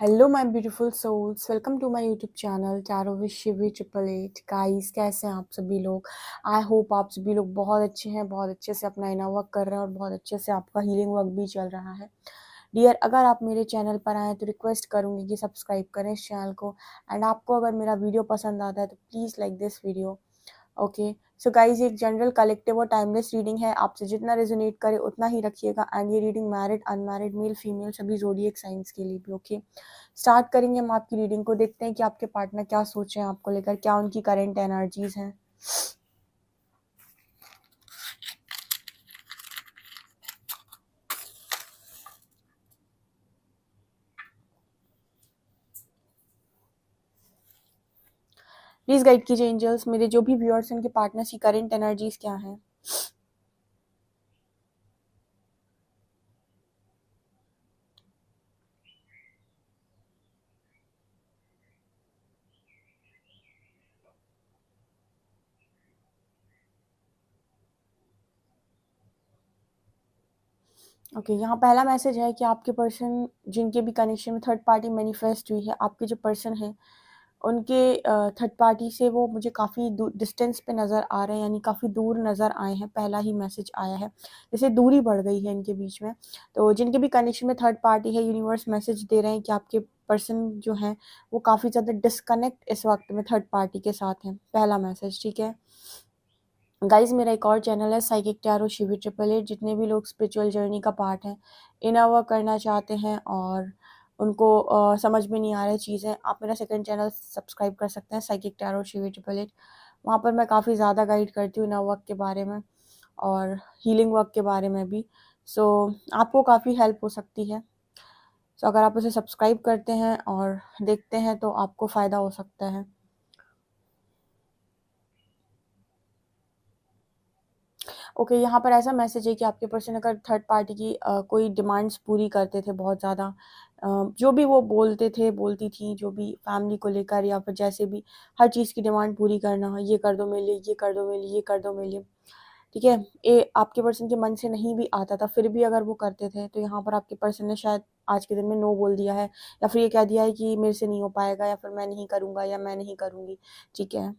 Hello my beautiful souls, welcome to my YouTube channel tarot with Shivi 888। Guys, कैसे हैं आप सभी लोग? आई होप आप सभी लोग बहुत अच्छे हैं, बहुत अच्छे से अपना इनर वर्क कर रहे हैं और बहुत अच्छे से आपका हीलिंग वर्क भी चल रहा है। डियर, अगर आप मेरे चैनल पर आए तो रिक्वेस्ट करूंगी कि सब्सक्राइब करें इस चैनल को। एंड आपको अगर मेरा वीडियो पसंद आता है तो please like this video. Okay, so guys, ये एक जनरल कलेक्टिव और टाइमलेस रीडिंग है। आपसे जितना रेजोनेट करे उतना ही रखिएगा। एंड ये reading married, unmarried, male, female सभी ज़ोडिएक साइंस के लिए भी। ओके, स्टार्ट करेंगे हम आपकी रीडिंग को। देखते हैं कि आपके पार्टनर क्या सोच रहे हैं आपको लेकर, क्या उनकी करंट एनर्जीज हैं। प्लीज गाइड कीजिए एंजल्स, मेरे जो भी व्यूअर्स हैं उनके पार्टनर्स की करंट एनर्जीज क्या हैं। ओके, यहाँ पहला मैसेज है कि आपके पर्सन जिनके भी कनेक्शन में थर्ड पार्टी मैनिफेस्ट हुई है, आपके जो पर्सन है उनके थर्ड पार्टी से वो मुझे काफ़ी डिस्टेंस पे नज़र आ रहे हैं, यानी काफ़ी दूर नज़र आए हैं। पहला ही मैसेज आया है, जैसे दूरी बढ़ गई है इनके बीच में। तो जिनके भी कनेक्शन में थर्ड पार्टी है, यूनिवर्स मैसेज दे रहे हैं कि आपके पर्सन जो हैं वो काफ़ी ज़्यादा डिस्कनेक्ट इस वक्त में थर्ड पार्टी के साथ हैं। पहला मैसेज, ठीक है गाइज। मेरा एक और चैनल है साइकिक टैरो शिवी 888। जितने भी लोग स्पिरिचुअल जर्नी का पार्ट हैं, इनर वर्क करना चाहते हैं और उनको समझ में नहीं आ रही चीज़ें, आप मेरा सेकंड चैनल सब्सक्राइब कर सकते हैं साइकिक टैरो शिवी 888। वहाँ पर मैं काफ़ी ज़्यादा गाइड करती हूँ इनर वर्क के बारे में और हीलिंग वर्क के बारे में भी। सो आपको काफ़ी हेल्प हो सकती है। सो अगर आप उसे सब्सक्राइब करते हैं और देखते हैं तो आपको फ़ायदा हो सकता है। ओके, यहाँ पर ऐसा मैसेज है कि आपके पर्सन अगर थर्ड पार्टी की कोई डिमांड्स पूरी करते थे बहुत ज़्यादा, जो भी वो बोलते थे बोलती थी, जो भी फैमिली को लेकर या फिर जैसे भी हर चीज़ की डिमांड पूरी करना, ये कर दो मेरे लिए, ये कर दो मेरे लिए, ये कर दो मेरे लिए, ठीक है, ये आपके पर्सन के मन से नहीं भी आता था, फिर भी अगर वो करते थे तो यहाँ पर आपके पर्सन ने शायद आज के दिन में नो बोल दिया है, या फिर ये कह दिया है कि मेरे से नहीं हो पाएगा, या फिर मैं नहीं करूँगा या मैं नहीं करूँगी, ठीक है।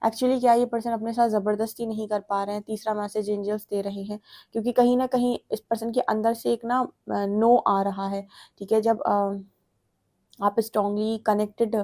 एक्चुअली क्या ये पर्सन अपने साथ ज़बरदस्ती नहीं कर पा रहे हैं, तीसरा मैसेज एंजल्स दे रहे हैं, क्योंकि कहीं ना कहीं इस पर्सन के अंदर से एक ना नो आ रहा है, ठीक है। जब आप स्ट्रांगली कनेक्टेड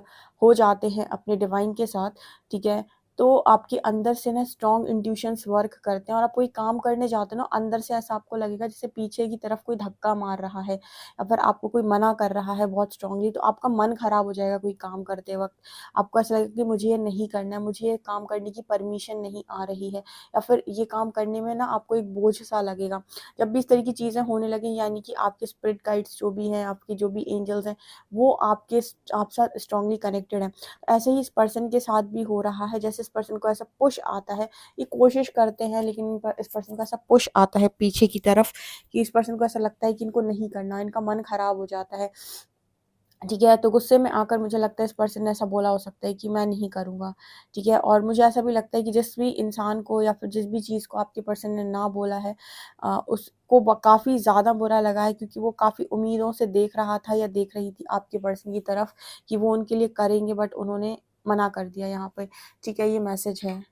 हो जाते हैं अपने डिवाइन के साथ, ठीक है, तो आपके अंदर से ना स्ट्रॉन्ग इंट्यूशंस वर्क करते हैं और आप कोई काम करने जाते हो ना, अंदर से ऐसा आपको लगेगा जैसे पीछे की तरफ कोई धक्का मार रहा है या फिर आपको कोई मना कर रहा है बहुत स्ट्रांगली, तो आपका मन खराब हो जाएगा कोई काम करते वक्त। आपको ऐसा लगेगा कि मुझे ये नहीं करना है, मुझे ये काम करने की परमिशन नहीं आ रही है, या फिर ये काम करने में ना आपको एक बोझ सा लगेगा। जब भी इस तरह की चीज़ें होने लगे, यानी कि आपके स्पिरिट गाइड्स जो भी हैं, आपके जो भी एंजल्स हैं, वो आप साथ स्ट्रांगली कनेक्टेड है। ऐसे ही इस पर्सन के साथ भी हो रहा है, जैसे इस पर्सन को ऐसा पुश आता है, ये कोशिश करते हैं लेकिन इस पर्सन को ऐसा पुश आता है पीछे की तरफ कि इस पर्सन को ऐसा लगता है कि इनको नहीं करना, इनका मन खराब हो जाता है, ठीक है। तो गुस्से में आकर मुझे लगता है इस पर्सन ने ऐसा बोला हो सकता है कि मैं नहीं करूँगा, ठीक है। और मुझे ऐसा भी लगता है कि जिस भी इंसान को या फिर जिस भी चीज़ को आपके पर्सन ने ना बोला है, उसको काफ़ी ज़्यादा बुरा लगा है, क्योंकि वो काफ़ी उम्मीदों से देख रहा था या देख रही थी आपके पर्सन की तरफ कि वो उनके लिए करेंगे, बट उन्होंने मना कर दिया यहाँ पे, ठीक है। ये मैसेज है।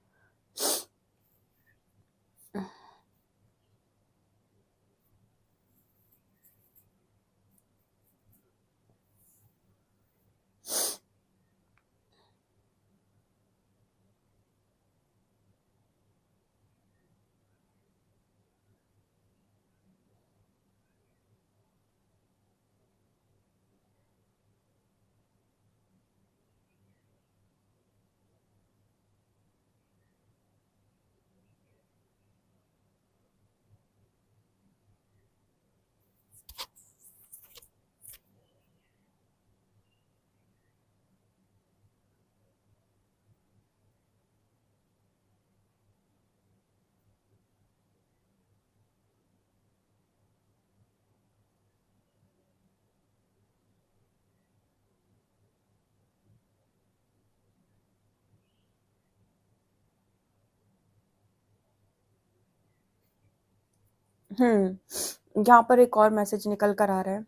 यहाँ पर एक और मैसेज निकल कर आ रहा है।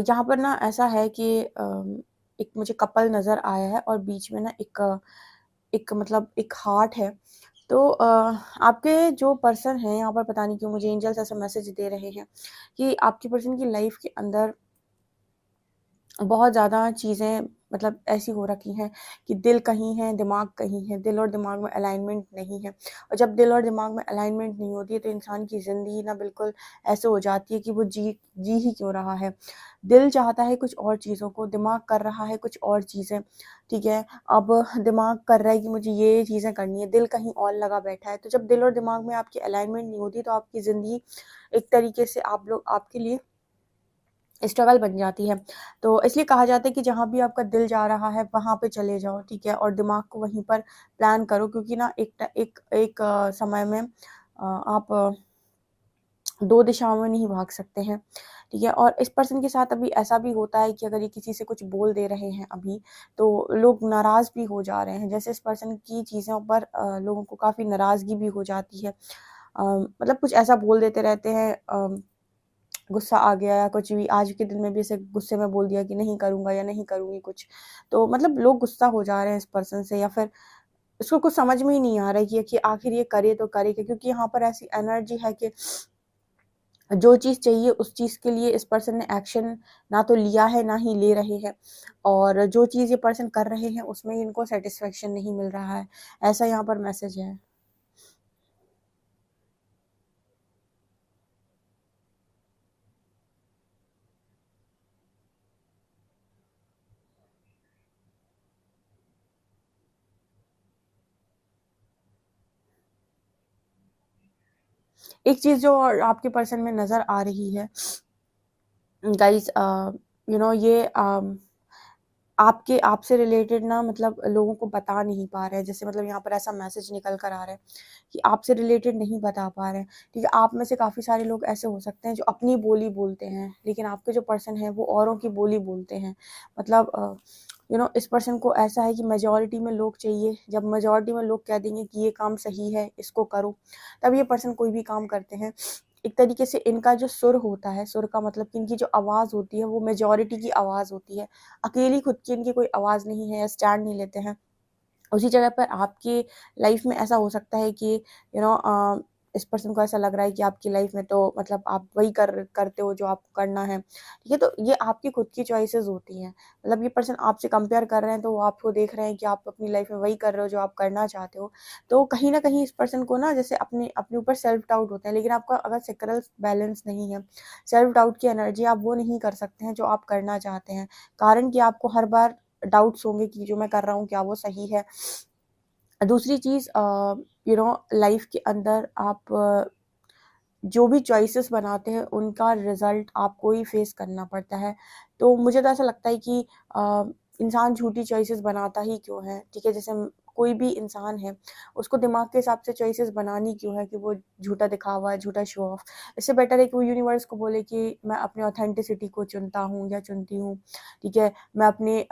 यहाँ पर ना ऐसा है कि एक मुझे कपल नज़र आया है और बीच में ना एक मतलब एक हार्ट है। तो आपके जो पर्सन हैं यहाँ पर, पता नहीं क्यों मुझे एंजल्स ऐसा मैसेज दे रहे हैं कि आपके पर्सन की लाइफ के अंदर बहुत ज़्यादा चीज़ें मतलब ऐसी हो रखी हैं कि दिल कहीं है, दिमाग कहीं है, दिल और दिमाग में अलाइनमेंट नहीं है। और जब दिल और दिमाग में अलाइनमेंट नहीं होती है तो इंसान की ज़िंदगी ना बिल्कुल ऐसे हो जाती है कि वो जी ही क्यों रहा है। दिल चाहता है कुछ और चीज़ों को, दिमाग कर रहा है कुछ और चीज़ें, ठीक है? अब दिमाग कर रहा है कि मुझे ये चीज़ें करनी है, दिल कहीं और लगा बैठा है। तो जब दिल और दिमाग में आपकी अलाइनमेंट नहीं होती तो आपकी ज़िंदगी एक तरीके से आपके लिए स्ट्रगल बन जाती है। तो इसलिए कहा जाता है कि जहाँ भी आपका दिल जा रहा है वहाँ पे चले जाओ, ठीक है? और दिमाग को वहीं पर प्लान करो, क्योंकि ना एक समय में आप 2 दिशाओं में नहीं भाग सकते हैं, ठीक है? और इस पर्सन के साथ अभी ऐसा भी होता है कि अगर ये किसी से कुछ बोल दे रहे हैं अभी, तो लोग नाराज़ भी हो जा रहे हैं। जैसे इस पर्सन की चीज़ों पर लोगों को काफ़ी नाराज़गी भी हो जाती है। मतलब कुछ ऐसा बोल देते रहते हैं, गुस्सा आ गया या कुछ भी, आज के दिन में भी ऐसे गुस्से में बोल दिया कि नहीं करूँगा या नहीं करूँगी कुछ। तो मतलब लोग गुस्सा हो जा रहे हैं इस पर्सन से, या फिर उसको कुछ समझ में ही नहीं आ रहा है कि आखिर ये करे तो करे क्या? क्योंकि यहाँ पर ऐसी एनर्जी है कि जो चीज़ चाहिए उस चीज़ के लिए इस पर्सन ने एक्शन ना तो लिया है, ना ही ले रहे हैं। और जो चीज़ ये पर्सन कर रहे हैं उसमें इनको सैटिस्फैक्शन नहीं मिल रहा है। ऐसा यहाँ पर मैसेज है। एक चीज़ जो आपके पर्सन में नज़र आ रही है गाइज़, ये आपके आपसे रिलेटेड ना मतलब लोगों को बता नहीं पा रहे हैं। जैसे मतलब यहाँ पर ऐसा मैसेज निकल कर आ रहा है कि आपसे रिलेटेड नहीं बता पा रहे हैं, ठीक है? आप में से काफ़ी सारे लोग ऐसे हो सकते हैं जो अपनी बोली बोलते हैं, लेकिन आपके जो पर्सन है वो औरों की बोली बोलते हैं। मतलब इस पर्सन को ऐसा है कि मेजॉरिटी में लोग चाहिए। जब मेजॉरिटी में लोग कह देंगे कि ये काम सही है, इसको करो, तब ये पर्सन कोई भी काम करते हैं। एक तरीके से इनका जो सुर होता है, सुर का मतलब कि इनकी जो आवाज़ होती है वो मेजॉरिटी की आवाज़ होती है। अकेली खुद की इनकी कोई आवाज़ नहीं है या स्टैंड नहीं लेते हैं। उसी जगह पर आपकी लाइफ में ऐसा हो सकता है कि इस पर्सन को ऐसा लग रहा है कि आपकी लाइफ में तो मतलब आप वही करते हो जो आपको करना है, ठीक है? तो ये आपकी खुद की चॉइसेस होती हैं। मतलब ये पर्सन आपसे कंपेयर कर रहे हैं तो वो आपको देख रहे हैं कि आप अपनी लाइफ में वही कर रहे हो जो आप करना चाहते हो। तो कहीं न कहीं इस पर्सन को ना जैसे अपने अपने ऊपर सेल्फ डाउट होता है, लेकिन आपका अगर सैक्रल बैलेंस नहीं है, सेल्फ डाउट की एनर्जी, आप वो नहीं कर सकते हैं जो आप करना चाहते हैं। कारण कि आपको हर बार डाउट्स होंगे कि जो मैं कर रहा हूँ क्या वो सही है? दूसरी चीज़, लाइफ के अंदर आप जो भी चॉइसेस बनाते हैं उनका रिज़ल्ट आपको ही फेस करना पड़ता है। तो मुझे तो ऐसा लगता है कि इंसान झूठी चॉइसेस बनाता ही क्यों है, ठीक है? जैसे कोई भी इंसान है, उसको दिमाग के हिसाब से चॉइसेस बनानी क्यों है कि वो झूठा दिखावा, झूठा शो ऑफ। इससे बेटर है कि वो यूनिवर्स को बोले कि मैं अपने ऑथेंटिसिटी को चुनता हूँ या चुनती हूँ, ठीक है? मैं अपने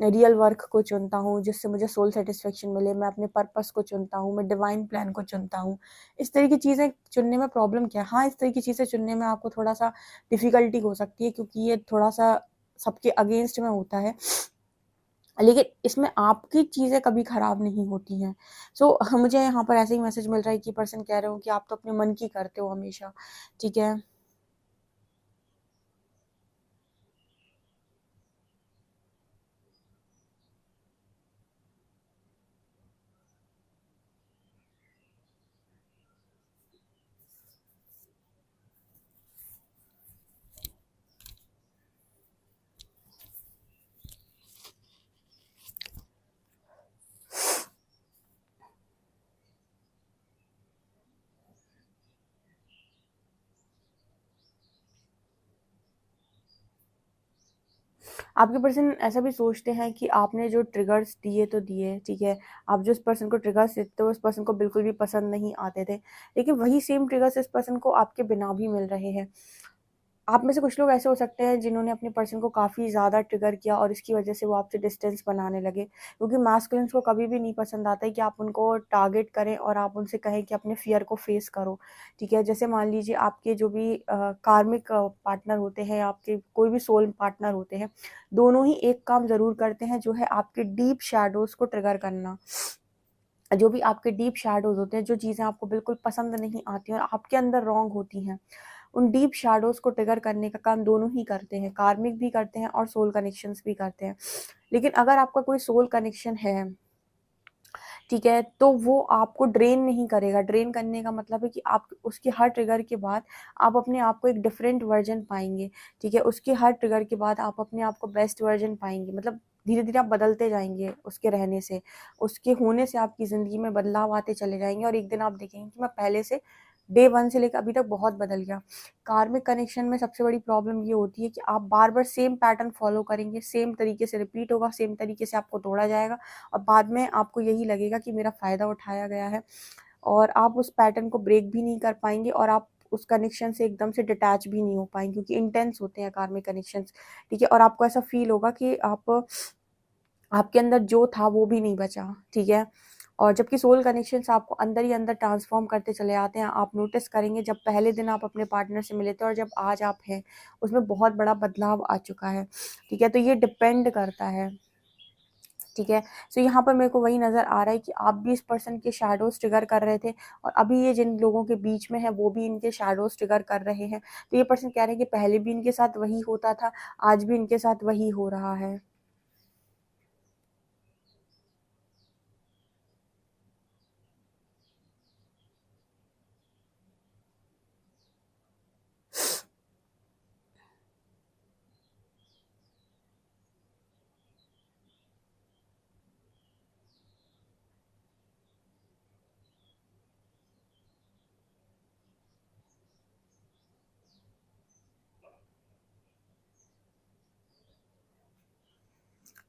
रियल वर्क को चुनता हूँ जिससे मुझे सोल सैटिस्फैक्शन मिले, मैं अपने पर्पस को चुनता हूँ, मैं डिवाइन प्लान को चुनता हूँ। इस तरह की चीज़ें चुनने में प्रॉब्लम क्या है? हाँ, इस तरह की चीज़ें चुनने में आपको थोड़ा-सा डिफ़िकल्टी हो सकती है क्योंकि ये थोड़ा-सा सबके अगेंस्ट में होता है। लेकिन इसमें आपकी चीज़ें कभी ख़राब नहीं होती हैं। सो मुझे यहाँ पर ऐसे ही मैसेज मिल रहा है कि पर्सन कह रहे हो कि आप तो अपने मन की करते हो हमेशा, ठीक है? आपके पर्सन ऐसा भी सोचते हैं कि आपने जो ट्रिगर्स दिए तो दिए, ठीक है? आप जिस पर्सन को ट्रिगर्स देते हो उस पर्सन को बिल्कुल भी पसंद नहीं आते थे। लेकिन वही सेम ट्रिगर्स इस पर्सन को आपके बिना भी मिल रहे हैं। आप में से कुछ लोग ऐसे हो सकते हैं जिन्होंने अपने पर्सन को काफ़ी ज़्यादा ट्रिगर किया और इसकी वजह से वो आपसे डिस्टेंस बनाने लगे, क्योंकि मैस्कुलिन्स को कभी भी नहीं पसंद आता है कि आप उनको टारगेट करें और आप उनसे कहें कि अपने फ़ियर को फेस करो, ठीक है। जैसे मान लीजिए आपके जो भी कार्मिक पार्टनर होते हैं, आपके कोई भी सोल पार्टनर होते हैं, दोनों ही एक काम ज़रूर करते हैं, जो है आपके डीप शैडोज़ को ट्रिगर करना। जो भी आपके डीप शैडोज़ होते हैं, जो चीज़ें आपको बिल्कुल पसंद नहीं आती हैं और आपके अंदर रॉन्ग होती हैं, उन डीप शैडोज़ को ट्रिगर करने का काम दोनों ही करते हैं, कार्मिक भी करते हैं और सोल कनेक्शंस भी करते हैं। लेकिन अगर आपका कोई सोल कनेक्शन है, ठीक है, तो वो आपको ड्रेन नहीं करेगा। ड्रेन करने का मतलब है कि आप उसके हर ट्रिगर के बाद आप अपने आप को एक डिफरेंट वर्जन पाएँगे, ठीक है। उसके हर ट्रिगर के बाद आप अपने आप को बेस्ट वर्जन पाएँगे, मतलब धीरे-धीरे आप बदलते जाएँगे उसके रहने से, उसके होने से आपकी ज़िंदगी में बदलाव आते चले जाएँगे और एक दिन आप देखेंगे कि मैं पहले से डे 1 से लेकर अभी तक बहुत बदल गया। कार्मिक कनेक्शन में सबसे बड़ी प्रॉब्लम ये होती है कि आप बार-बार सेम पैटर्न फ़ॉलो करेंगे, सेम तरीके से रिपीट होगा, सेम तरीके से आपको तोड़ा जाएगा और बाद में आपको यही लगेगा कि मेरा फ़ायदा उठाया गया है और आप उस पैटर्न को ब्रेक भी नहीं कर पाएँगे और आप उस कनेक्शन से एकदम से डिटैच भी नहीं हो पाएँगे, क्योंकि इंटेंस होते हैं कार्मिक कनेक्शंस, ठीक है? और आपको ऐसा फ़ील होगा कि आपके अंदर जो था वो भी नहीं बचा, ठीक है? और जबकि सोल कनेक्शंस आपको अंदर ही अंदर ट्रांसफ़ॉर्म करते चले आते हैं। आप नोटिस करेंगे जब पहले दिन आप अपने पार्टनर से मिले थे और जब आज आप हैं, उसमें बहुत बड़ा बदलाव आ चुका है, ठीक है? तो ये डिपेंड करता है, ठीक है। सो यहाँ पर मेरे को वही नज़र आ रहा है कि आप भी इस पर्सन के शैडोज़ ट्रिगर कर रहे थे और अभी ये जिन लोगों के बीच में है वो भी इनके शैडोज़ ट्रिगर कर रहे हैं। तो ये पर्सन कह रहे हैं कि पहले भी इनके साथ वही होता था, आज भी इनके साथ वही हो रहा है।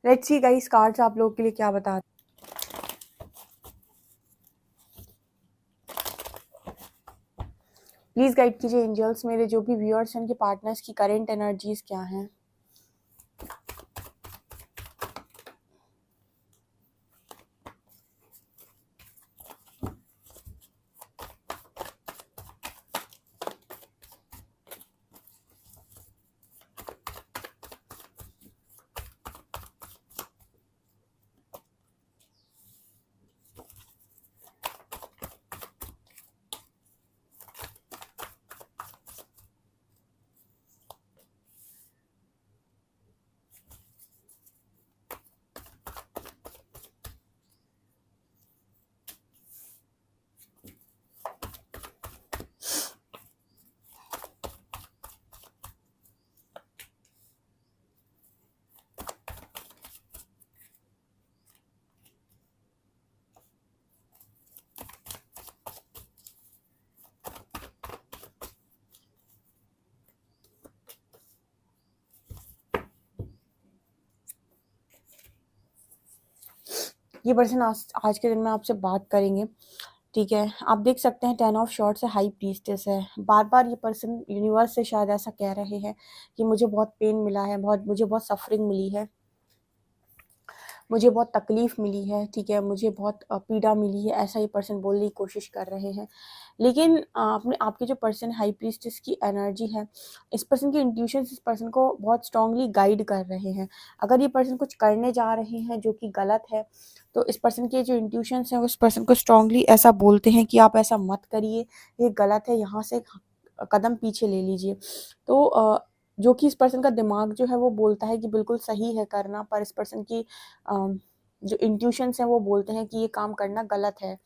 लेट्स सी गाइस, कार्ड्स आप लोगों के लिए क्या बता। प्लीज़ गाइड कीजिए एंजल्स, मेरे जो भी व्यूअर्स हैं उनके पार्टनर्स की करंट एनर्जीज़ क्या हैं? ये पर्सन आज के दिन में आपसे बात करेंगे, ठीक है। आप देख सकते हैं 10 ऑफ शॉर्ट्स है, हाई प्रीस्टेस है। बार-बार ये पर्सन यूनिवर्स से शायद ऐसा कह रहे हैं कि मुझे बहुत पेन मिला है, मुझे बहुत सफ़रिंग मिली है। मुझे बहुत तकलीफ़ मिली है, ठीक है, मुझे बहुत पीड़ा मिली है, ऐसा ये पर्सन बोलने की कोशिश कर रहे हैं। लेकिन अपने आपके जो पर्सन हाई प्रीस्टेस की एनर्जी है, इस पर्सन की इंट्यूशंस इस पर्सन को बहुत स्ट्रांगली गाइड कर रहे हैं। अगर ये पर्सन कुछ करने जा रहे हैं जो कि गलत है, तो इस पर्सन के जो इंट्यूशंस हैं उस पर्सन को स्ट्रांगली ऐसा बोलते हैं कि आप ऐसा मत करिए, ये गलत है, यहाँ से कदम पीछे ले लीजिए। तो जो कि इस पर्सन का दिमाग जो है वो बोलता है कि बिल्कुल सही है करना, पर इस पर्सन की जो इंट्यूशंस हैं वो बोलते हैं कि ये काम करना गलत है।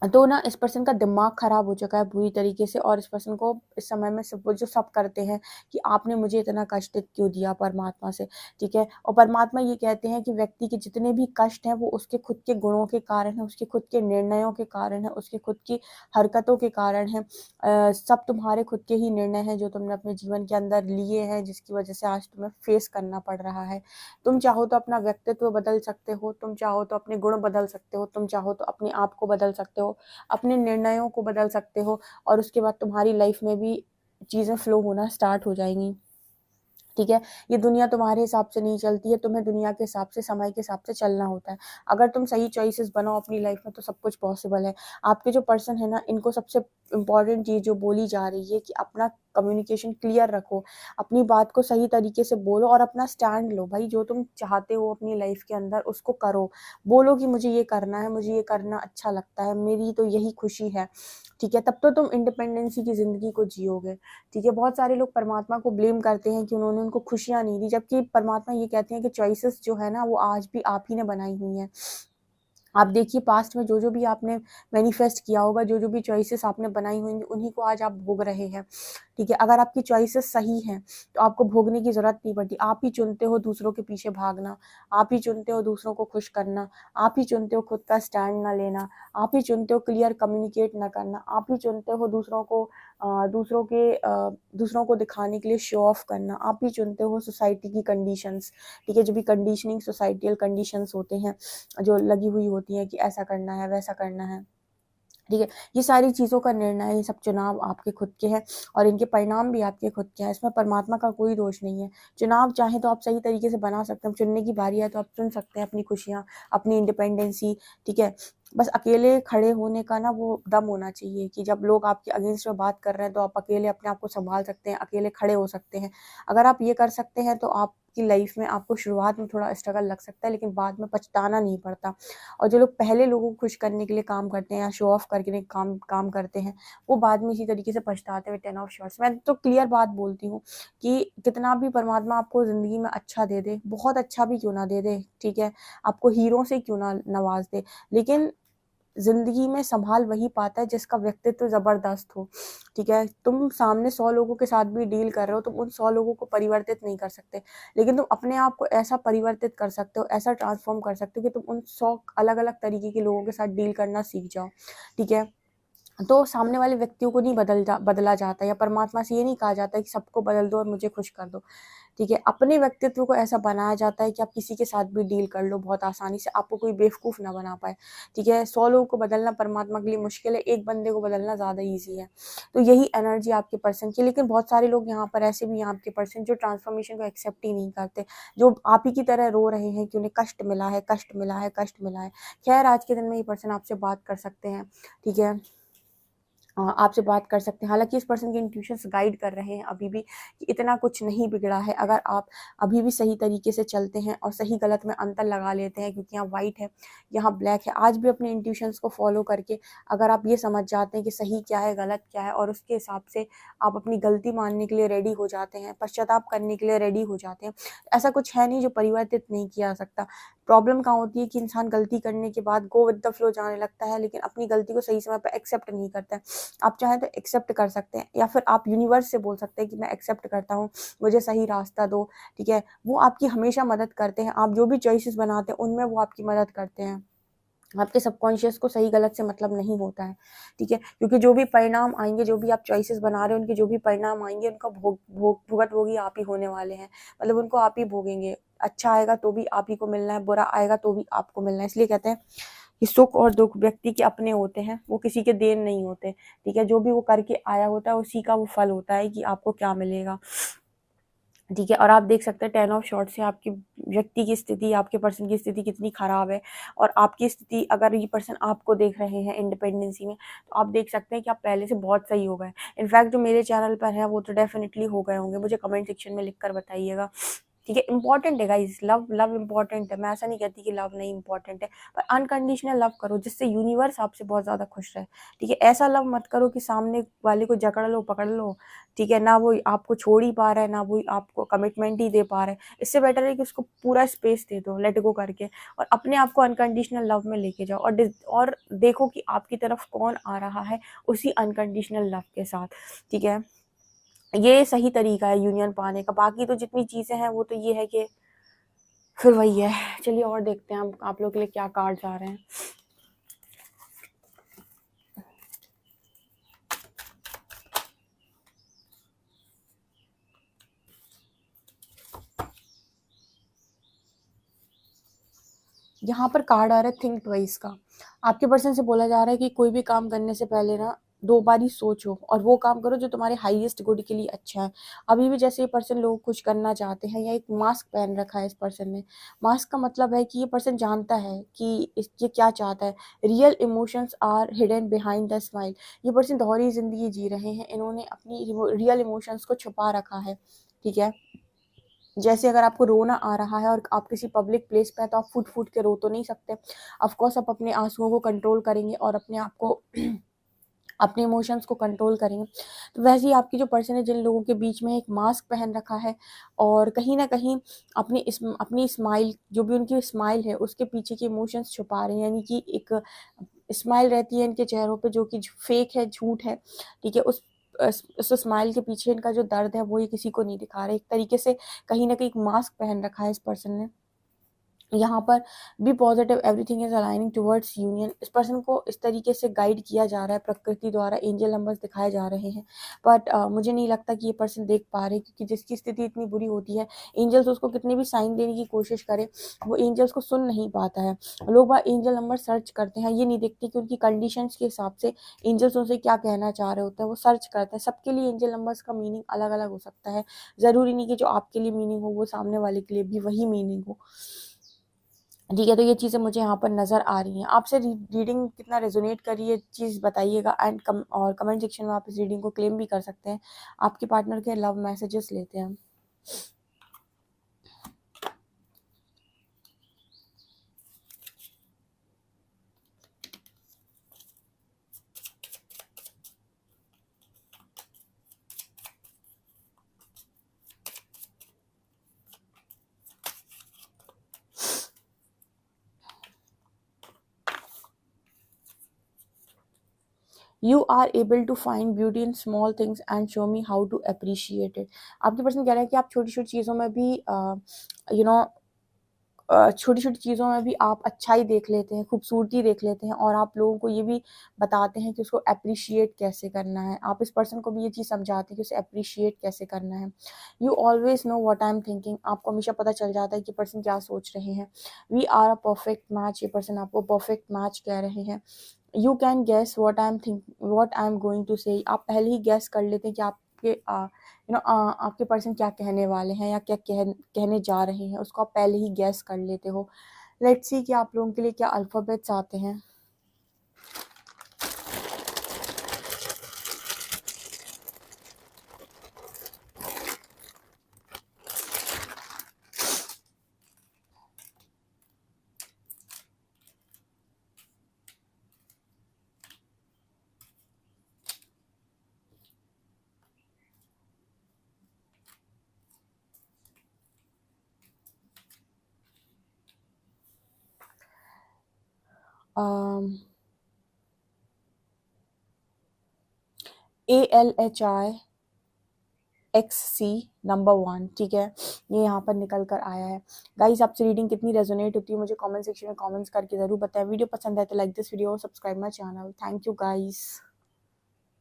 तो ना इस पर्सन का दिमाग ख़राब हो चुका है बुरी तरीके से और इस पर्सन को इस समय में सब वो जो सब करते हैं कि आपने मुझे इतना कष्ट क्यों दिया परमात्मा से, ठीक है? और परमात्मा ये कहते हैं कि व्यक्ति के जितने भी कष्ट हैं वो उसके खुद के गुणों के कारण हैं, उसके खुद के निर्णयों के कारण हैं, उसके खुद की हरकतों के कारण हैं। सब तुम्हारे खुद के ही निर्णय हैं जो तुमने अपने जीवन के अंदर लिए हैं, जिसकी वज़ह से आज तुम्हें फेस करना पड़ रहा है। तुम चाहो तो अपना व्यक्तित्व बदल सकते हो, तुम चाहो तो अपने गुण बदल सकते हो, तुम चाहो तो अपने आप को बदल सकते हो, अपने निर्णयों को बदल सकते हो और उसके बाद तुम्हारी लाइफ में भी चीज़ें फ्लो होना स्टार्ट हो जाएंगी। ठीक है, ये दुनिया तुम्हारे हिसाब से नहीं चलती है, तुम्हें दुनिया के हिसाब से, समय के हिसाब से चलना होता है। अगर तुम सही चॉइसेस बनाओ अपनी लाइफ में तो सब कुछ पॉसिबल है। आपके जो पर्सन है ना, इनको सबसे इम्पॉर्टेंट चीज़ जो बोली जा रही है कि अपना कम्युनिकेशन क्लियर रखो, अपनी बात को सही तरीके से बोलो और अपना स्टैंड लो। भाई जो तुम चाहते हो अपनी लाइफ के अंदर उसको करो, बोलो कि मुझे ये करना है, मुझे ये करना अच्छा लगता है, मेरी तो यही खुशी है। ठीक है, तब तो तुम इंडिपेंडेंसी की ज़िंदगी को जियोगे। ठीक है, बहुत सारे लोग परमात्मा को ब्लेम करते हैं कि उन्होंने उनको खुशियाँ नहीं दी, जबकि परमात्मा ये कहते हैं कि चॉइसेस जो है ना वो आज भी आप ही ने बनाई हुई हैं। आप देखिए पास्ट में जो भी आपने मैनिफेस्ट किया होगा, जो भी चॉइसेस आपने बनाई होंगी, उन्हीं को आज आप भोग रहे हैं। ठीक है, अगर आपकी चॉइसेस सही हैं तो आपको भोगने की ज़रूरत नहीं पड़ती। आप ही चुनते हो दूसरों के पीछे भागना, आप ही चुनते हो दूसरों को खुश करना, आप ही चुनते हो खुद का स्टैंड ना लेना, आप ही चुनते हो क्लियर कम्युनिकेट ना करना, आप ही चुनते हो दूसरों को दिखाने के लिए शो ऑफ करना, आप ही चुनते हो सोसाइटी की कंडीशंस। ठीक है, जो भी कंडीशनिंग सोसाइटियल कंडीशंस होते हैं जो लगी हुई होती हैं कि ऐसा करना है, वैसा करना है। ठीक है, ये सारी चीज़ों का निर्णय, ये सब चुनाव आपके खुद के हैं और इनके परिणाम भी आपके खुद के हैं। इसमें परमात्मा का कोई दोष नहीं है। चुनाव चाहे तो आप सही तरीके से बना सकते हैं, चुनने की बारी है तो आप चुन सकते हैं अपनी खुशियाँ, अपनी इंडिपेंडेंसी। ठीक है, बस अकेले खड़े होने का ना वो दम होना चाहिए कि जब लोग आपके अगेंस्ट में बात कर रहे हैं तो आप अकेले अपने आप को संभाल सकते हैं, अकेले खड़े हो सकते हैं। अगर आप ये कर सकते हैं तो आपकी लाइफ में आपको शुरुआत में थोड़ा स्ट्रगल लग सकता है, लेकिन बाद में पछताना नहीं पड़ता। और जो लोग पहले लोगों को खुश करने के लिए काम करते हैं या शो ऑफ करके काम करते हैं, वो बाद में इसी तरीके से पछताते हुए 10 ऑफ शॉर्ट्स। मैं तो क्लियर बात बोलती हूँ कि कितना भी परमात्मा आपको ज़िंदगी में अच्छा दे दे, बहुत अच्छा भी क्यों ना दे दे, ठीक है, आपको हीरो से क्यों ना नवाज दे, लेकिन ज़िंदगी में संभाल वही पाता है जिसका व्यक्तित्व ज़बरदस्त हो। ठीक है, तुम सामने 100 लोगों के साथ भी डील कर रहे हो, तुम उन 100 लोगों को परिवर्तित नहीं कर सकते, लेकिन तुम अपने आप को ऐसा परिवर्तित कर सकते हो, ऐसा ट्रांसफ़ॉर्म कर सकते हो कि तुम उन 100 अलग-अलग तरीके के लोगों के साथ डील करना सीख जाओ। ठीक है? तो सामने वाले व्यक्तियों को नहीं बदला जाता, या परमात्मा से ये नहीं कहा जाता कि सबको बदल दो और मुझे खुश कर दो। ठीक है, अपने व्यक्तित्व को ऐसा बनाया जाता है कि आप किसी के साथ भी डील कर लो बहुत आसानी से, आपको कोई बेवकूफ़ ना बना पाए। ठीक है, 100 लोगों को बदलना परमात्मा के लिए मुश्किल है, एक बंदे को बदलना ज़्यादा ईज़ी है। तो यही एनर्जी आपके पर्सन की, लेकिन बहुत सारे लोग यहाँ पर ऐसे भी हैं आपके पर्सन जो ट्रांसफॉर्मेशन को एक्सेप्ट ही नहीं करते, जो आप ही की तरह रो रहे हैं कि उन्हें कष्ट मिला है, कष्ट मिला है, कष्ट मिला है। खैर आज के दिन में ये पर्सन आपसे बात कर सकते हैं। ठीक है, आपसे बात कर सकते हैं। हालाँकि इस पर्सन के इंट्यूशंस गाइड कर रहे हैं अभी भी कि इतना कुछ नहीं बिगड़ा है, अगर आप अभी भी सही तरीके से चलते हैं और सही गलत में अंतर लगा लेते हैं, क्योंकि यहाँ व्हाइट है, यहाँ ब्लैक है। आज भी अपने इंट्यूशंस को फॉलो करके अगर आप ये समझ जाते हैं कि सही क्या है, गलत क्या है, और उसके हिसाब से आप अपनी गलती मानने के लिए रेडी हो जाते हैं, पश्चाताप करने के लिए रेडी हो जाते हैं। ऐसा कुछ है नहीं जो परिवर्तित नहीं किया जा सकता। प्रॉब्लम कहाँ होती है कि इंसान गलती करने के बाद गो विद द फ्लो जाने लगता है, लेकिन अपनी गलती को सही समय पे एक्सेप्ट नहीं करता है। आप चाहें तो एक्सेप्ट कर सकते हैं, या फिर आप यूनिवर्स से बोल सकते हैं कि मैं एक्सेप्ट करता हूँ, मुझे सही रास्ता दो। ठीक है, वो आपकी हमेशा मदद करते हैं। आप जो भी चॉइसेस बनाते हैं उनमें वो आपकी मदद करते हैं। आपके सबकॉन्शियस को सही गलत से मतलब नहीं होता है। ठीक है, क्योंकि जो भी परिणाम आएँगे, जो भी आप चॉइसेस बना रहे हो, उनके जो भी परिणाम आएँगे, उनका भुगत-भोगी आप ही होने वाले हैं। मतलब उनको आप ही भोगेंगे। अच्छा आएगा तो भी आप ही को मिलना है, बुरा आएगा तो भी आपको मिलना है। इसलिए कहते हैं कि सुख और दुःख व्यक्ति के अपने होते हैं, वो किसी के देन नहीं होते। ठीक है, जो भी वो करके आया होता है उसी का वो फल होता है कि आपको क्या मिलेगा। ठीक है, और आप देख सकते हैं 10 ऑफ शॉर्ट्स से आपकी व्यक्ति की स्थिति, आपके पर्सन की स्थिति कितनी खराब है, और आपकी स्थिति, अगर ये पर्सन आपको देख रहे हैं इंडिपेंडेंसी में, तो आप देख सकते हैं कि आप पहले से बहुत सही हो गए। इनफैक्ट जो मेरे चैनल पर है वो तो डेफिनिटली हो गए होंगे, मुझे कमेंट सेक्शन में लिख कर बताइएगा। ठीक है, इंपॉर्टेंट है गाइस, लव लव इंपॉर्टेंट है। मैं ऐसा नहीं कहती कि लव नहीं इंपॉर्टेंट है, पर अनकंडीशनल लव करो जिससे यूनिवर्स आपसे बहुत ज़्यादा खुश रहे। ठीक है, ऐसा लव मत करो कि सामने वाले को जकड़ लो, पकड़ लो। ठीक है, ना वो आपको छोड़ ही पा रहा है, ना वो आपको कमिटमेंट ही दे पा रहा है। इससे बेटर है कि उसको पूरा स्पेस दे दो, लेट गो करके, और अपने आप को अनकंडीशनल लव में लेके जाओ, और देखो कि आपकी तरफ कौन आ रहा है उसी अनकंडीशनल लव के साथ। ठीक है, ये सही तरीका है यूनियन पाने का। बाकी तो जितनी चीज़ें हैं वो तो ये है कि फिर वही है। चलिए और देखते हैं हम आप लोग के लिए क्या कार्ड्स आ रहे हैं। यहाँ पर कार्ड आ रहा है थिंक ट्वाइस का। आपके पर्सन से बोला जा रहा है कि कोई भी काम करने से पहले ना 2 बार ही सोचो और वो काम करो जो तुम्हारे हाईएस्ट गुड के लिए अच्छा है। अभी भी जैसे ये पर्सन लोग कुछ करना चाहते हैं, या एक मास्क पहन रखा है इस पर्सन ने। मास्क का मतलब है कि ये पर्सन जानता है कि ये क्या चाहता है। Real emotions are hidden behind the smile. ये पर्सन दोहरी जिंदगी जी रहे हैं, इन्होंने अपनी रियल इमोशंस को छुपा रखा है, ठीक है। जैसे अगर आपको रोना आ रहा है और आप किसी पब्लिक प्लेस पे हैं, तो आप फूट फूट के रो तो नहीं सकते। ऑफ कोर्स आप अपने आंसुओं को कंट्रोल करेंगे और अपने आप को अपने इमोशंस को कंट्रोल करेंगे। तो वैसे ही आपकी जो पर्सन है, जिन लोगों के बीच में एक मास्क पहन रखा है और कहीं ना कहीं अपनी स्माइल, जो भी उनकी स्माइल है उसके पीछे के इमोशंस छुपा रहे हैं, यानी कि एक स्माइल रहती है इनके चेहरों पे जो कि फेक है, झूठ है, ठीक है। उस स्माइल के पीछे इनका जो दर्द है वो ये किसी को नहीं दिखा रहे। एक तरीके से कहीं ना कहीं एक मास्क पहन रखा है इस पर्सन ने। यहाँ पर be positive, everything is aligning towards union. इस पर्सन को इस तरीके से गाइड किया जा रहा है प्रकृति द्वारा, एंजल नंबर्स दिखाए जा रहे हैं। बट मुझे नहीं लगता कि ये पर्सन देख पा रहे, क्योंकि जिसकी स्थिति इतनी बुरी होती है, एंजल्स उसको कितने भी साइन देने की कोशिश करे, वो एंजल्स को सुन नहीं पाता है। लोग वह एंजल नंबर सर्च करते हैं, ये नहीं देखते कि उनकी कंडीशंस के हिसाब से एंजल्स उनसे क्या कहना चाह रहे होते हैं, वो सर्च करते हैं। सबके लिए एंजल नंबर्स का मीनिंग अलग अलग हो सकता है। ज़रूरी नहीं कि जो आपके लिए मीनिंग हो वो सामने वाले के लिए भी वही मीनिंग हो, ठीक है। तो ये चीज़ें मुझे यहाँ पर नज़र आ रही हैं। आपसे रीडिंग कितना रेजोनेट करी ये चीज़ बताइएगा, एंड कमेंट सेक्शन में आप इस रीडिंग को क्लेम भी कर सकते हैं। आपके पार्टनर के लव मैसेजेस लेते हैं हम। You are able to find beauty in small things and show me how to appreciate it. आपके पर्सन कह रहा है कि आप छोटी छोटी चीज़ों में भी यू नो छोटी छोटी चीज़ों में भी आप अच्छाई देख लेते हैं, खूबसूरती देख लेते हैं, और आप लोगों को ये भी बताते हैं कि उसको अप्रिशिएट कैसे करना है। आप इस पर्सन को भी ये चीज़ समझाते हैं कि उसे अप्रिशिएट कैसे करना है। You always know what I am thinking. आपको हमेशा पता चल जाता है कि पर्सन क्या सोच रहे हैं। We are a perfect match. ये पर्सन आपको परफेक्ट मैच कह रहे हैं। You can guess what I am going to say. आप पहले ही गेस कर लेते हैं कि आपके आपके पर्सन क्या कहने वाले हैं या क्या कहने जा रहे हैं, उसको आप पहले ही गैस कर लेते हो। लेट्स सी कि आप लोगों के लिए क्या अल्फाबेट्स आते हैं। ALHIXC नंबर 1, ठीक है। ये यहाँ पर निकल कर आया है। गाइस, आपसे रीडिंग कितनी रेजोनेट होती है मुझे कमेंट सेक्शन में कमेंट्स करके ज़रूर बताएं। वीडियो पसंद है तो लाइक दिस वीडियो और subscribe my channel. Thank you guys.